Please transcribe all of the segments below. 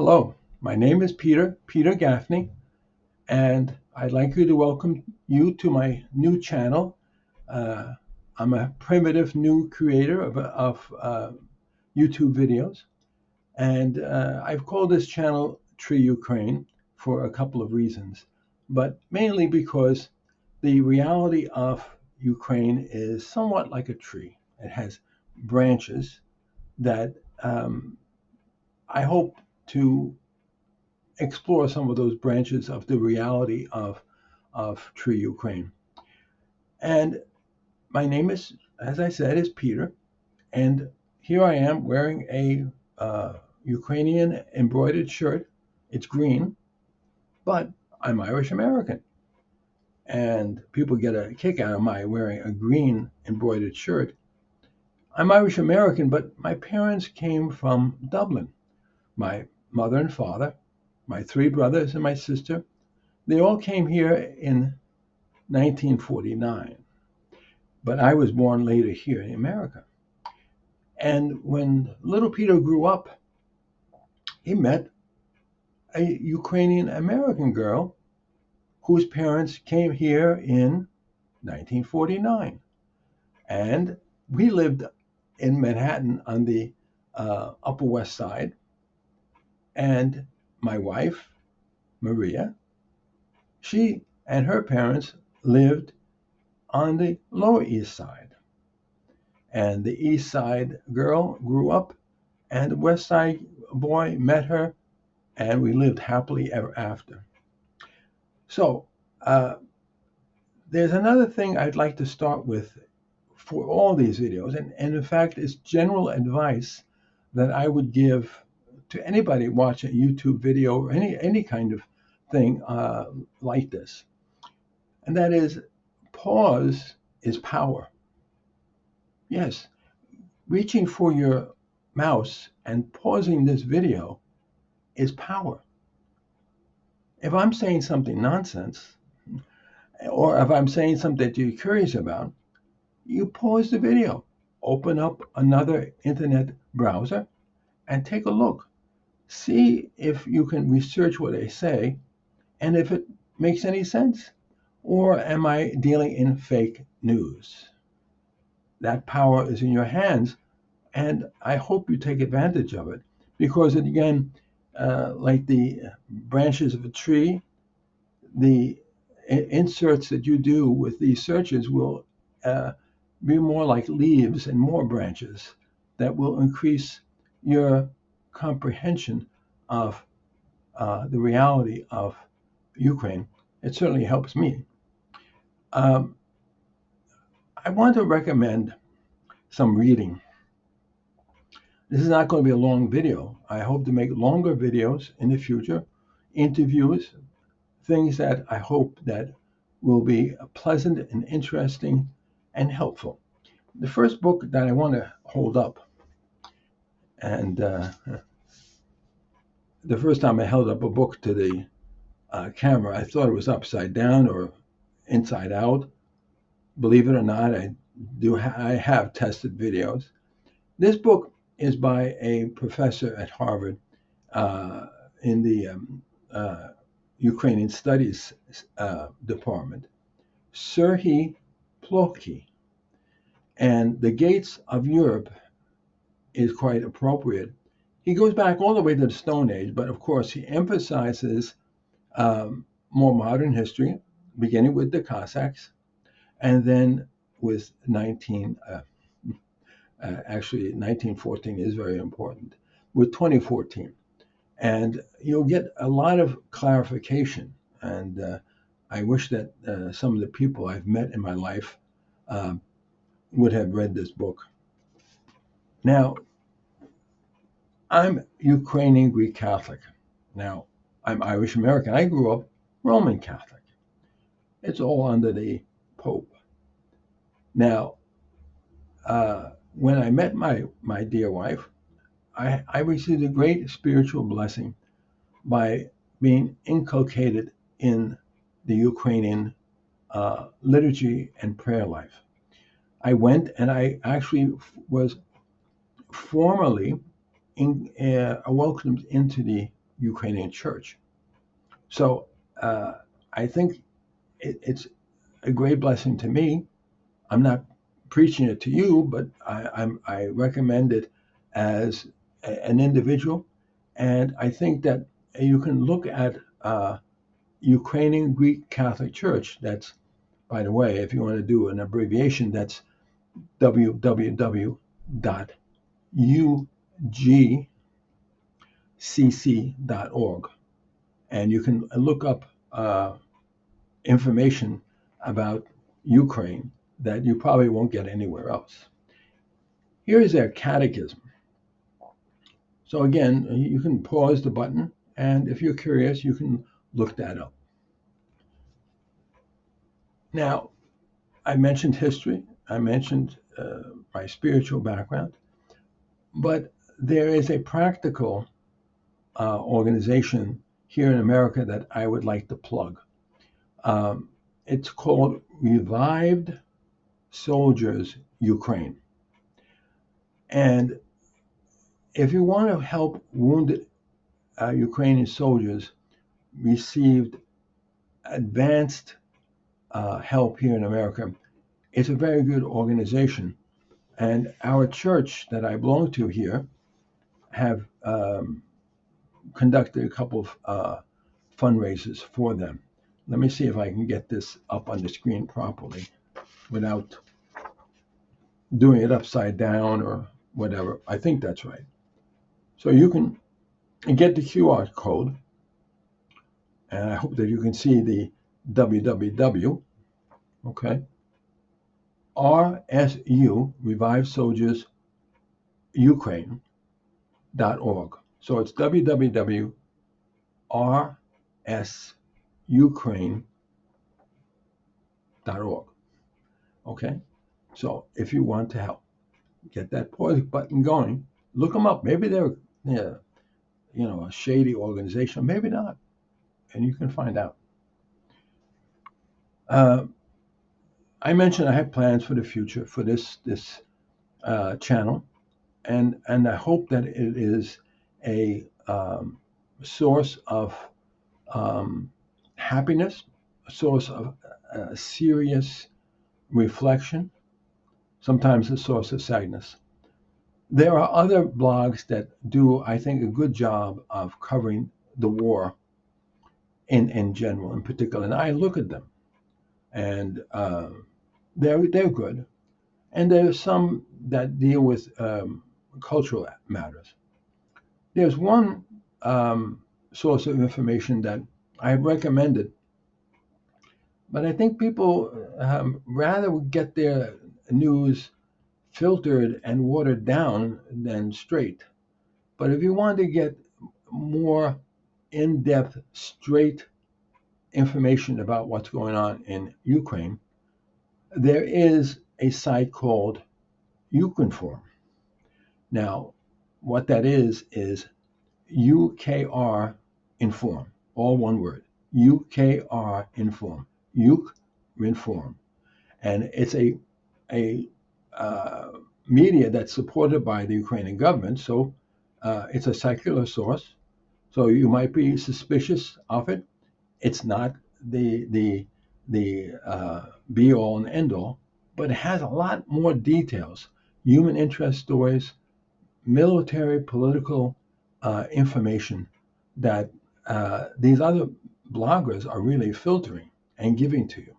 Hello, my name is Peter Gaffney, and I'd like to welcome you to my new channel. Uh, I'm a primitive new creator of YouTube videos, and I've called this channel Tree Ukraine for a couple of reasons, but mainly because the reality of Ukraine is somewhat like a tree. It has branches that I hope to explore some of those branches of the reality of Tree Ukraine. And my name is, as I said, is Peter, and here I am wearing a Ukrainian embroidered shirt. It's green, but I'm Irish American, and people get a kick out of my wearing a green embroidered shirt. I'm Irish American, but my parents came from Dublin. My mother and father, my three brothers, and my sister. They all came here in 1949, but I was born later here in America. And when little Peter grew up, he met a Ukrainian American girl whose parents came here in 1949. And we lived in Manhattan on the Upper West Side. And my wife, Maria, she and her parents lived on the Lower East Side. And the East Side girl grew up, and the West Side boy met her, and we lived happily ever after. So, there's another thing I'd like to start with for all these videos, and in fact, it's general advice that I would give to anybody watching a YouTube video or any kind of thing like this. And that is, pause is power. Yes, reaching for your mouse and pausing this video is power. If I'm saying something nonsense, or if I'm saying something that you're curious about, you pause the video, open up another internet browser, and take a look. See if you can research what I say and if it makes any sense. Or am I dealing in fake news? That power is in your hands, and I hope you take advantage of it, because again, like the branches of a tree, the inserts that you do with these searches will be more like leaves and more branches that will increase your comprehension of the reality of Ukraine. It certainly helps me. Um, I want to recommend some reading. This is not going to be a long video. I hope to make longer videos in the future, interviews, things that I hope that will be pleasant and interesting and helpful. The first book that I want to hold up, and the first time I held up a book to the camera, I thought it was upside down or inside out. Believe it or not, I have tested videos. This book is by a professor at Harvard in the Ukrainian Studies department, Serhii Plokhy. And The Gates of Europe is quite appropriate. He goes back all the way to the Stone Age, but of course he emphasizes more modern history, beginning with the Cossacks, and then with 1914 is very important, with 2014. And you'll get a lot of clarification. And I wish that some of the people I've met in my life would have read this book. Now, I'm Ukrainian Greek Catholic. Now, I'm Irish American. I grew up Roman Catholic. It's all under the Pope. Now, when I met my dear wife, I received a great spiritual blessing by being inculcated in the Ukrainian liturgy and prayer life. I went and I actually was formally welcomed into the Ukrainian church. So I think it's a great blessing to me. I'm not preaching it to you, but I recommend it as an individual. And I think that you can look at Ukrainian Greek Catholic Church. That's, by the way, if you want to do an abbreviation, that's www.ugcc.org. And you can look up information about Ukraine that you probably won't get anywhere else. Here is their catechism. So again, you can pause the button, and if you're curious, you can look that up. Now, I mentioned history. I mentioned my spiritual background, but there is a practical organization here in America that I would like to plug. It's called Revived Soldiers Ukraine. And if you want to help wounded Ukrainian soldiers receive advanced help here in America, it's a very good organization. And our church that I belong to here have conducted a couple of fundraisers for them. Let me see if I can get this up on the screen properly without doing it upside down or whatever. I think that's right. So you can get the QR code, and I hope that you can see the www, okay, RSU, Revive Soldiers Ukraine.org. So it's www.rsukraine.org. Okay? So if you want to help, get that pause button going, look them up. Maybe they're a shady organization, maybe not. And you can find out. I mentioned I have plans for the future for this channel, and I hope that it is a source of happiness, a source of serious reflection, sometimes a source of sadness. There are other blogs that do, I think, a good job of covering the war in general, in particular, and I look at them, and they're good. And there are some that deal with cultural matters. There's one source of information that I recommended, but I think people rather get their news filtered and watered down than straight. But if you want to get more in-depth, straight information about what's going on in Ukraine, there is a site called Ukrinform. Now, what that is UKR Inform, all one word, UKR Inform, Ukrinform. And it's a media that's supported by the Ukrainian government, so it's a secular source. So you might be suspicious of it. It's not the be all and end all, but it has a lot more details, human interest stories, military, political information that these other bloggers are really filtering and giving to you.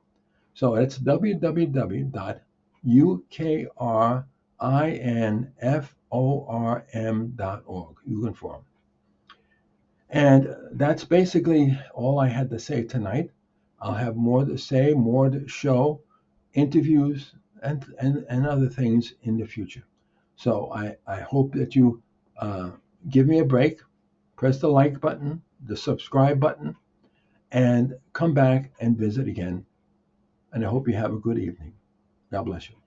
So it's www.ukrinform.org. Ukrinform. And that's basically all I had to say tonight. I'll have more to say, more to show, interviews, and other things in the future. So I hope that you give me a break, press the like button, the subscribe button, and come back and visit again. And I hope you have a good evening. God bless you.